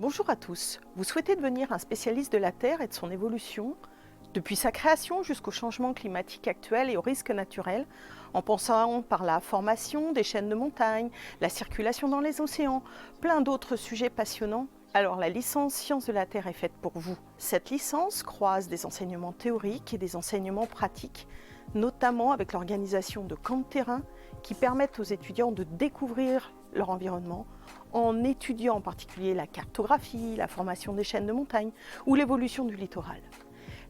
Bonjour à tous. Vous souhaitez devenir un spécialiste de la Terre et de son évolution, depuis sa création jusqu'au changement climatique actuel et aux risques naturels, en passant par la formation des chaînes de montagnes, la circulation dans les océans, plein d'autres sujets passionnants. Alors la licence Sciences de la Terre est faite pour vous. Cette licence croise des enseignements théoriques et des enseignements pratiques, notamment avec l'organisation de camps de terrain qui permettent aux étudiants de découvrir leur environnement en étudiant en particulier la cartographie, la formation des chaînes de montagne ou l'évolution du littoral.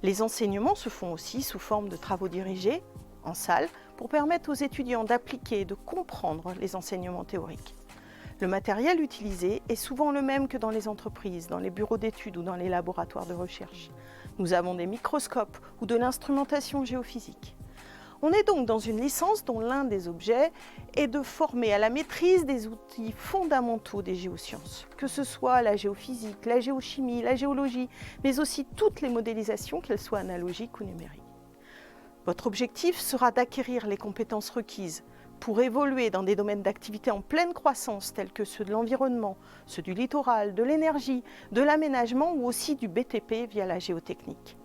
Les enseignements se font aussi sous forme de travaux dirigés en salle pour permettre aux étudiants d'appliquer et de comprendre les enseignements théoriques. Le matériel utilisé est souvent le même que dans les entreprises, dans les bureaux d'études ou dans les laboratoires de recherche. Nous avons des microscopes ou de l'instrumentation géophysique. On est donc dans une licence dont l'un des objets est de former à la maîtrise des outils fondamentaux des géosciences, que ce soit la géophysique, la géochimie, la géologie, mais aussi toutes les modélisations, qu'elles soient analogiques ou numériques. Votre objectif sera d'acquérir les compétences requises pour évoluer dans des domaines d'activité en pleine croissance tels que ceux de l'environnement, ceux du littoral, de l'énergie, de l'aménagement ou aussi du BTP via la géotechnique.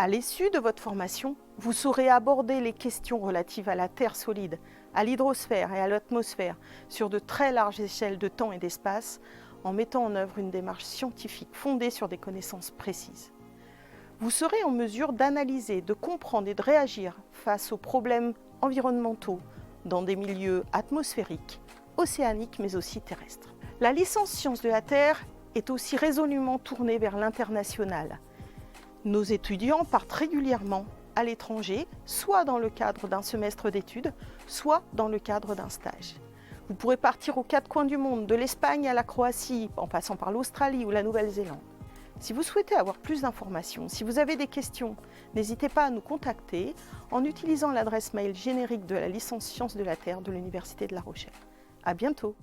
À l'issue de votre formation, vous saurez aborder les questions relatives à la Terre solide, à l'hydrosphère et à l'atmosphère sur de très larges échelles de temps et d'espace en mettant en œuvre une démarche scientifique fondée sur des connaissances précises. Vous serez en mesure d'analyser, de comprendre et de réagir face aux problèmes environnementaux dans des milieux atmosphériques, océaniques mais aussi terrestres. La licence Sciences de la Terre est aussi résolument tournée vers l'international. Nos étudiants partent régulièrement à l'étranger, soit dans le cadre d'un semestre d'études, soit dans le cadre d'un stage. Vous pourrez partir aux quatre coins du monde, de l'Espagne à la Croatie, en passant par l'Australie ou la Nouvelle-Zélande. Si vous souhaitez avoir plus d'informations, si vous avez des questions, n'hésitez pas à nous contacter en utilisant l'adresse mail générique de la licence Sciences de la Terre de l'Université de La Rochelle. À bientôt!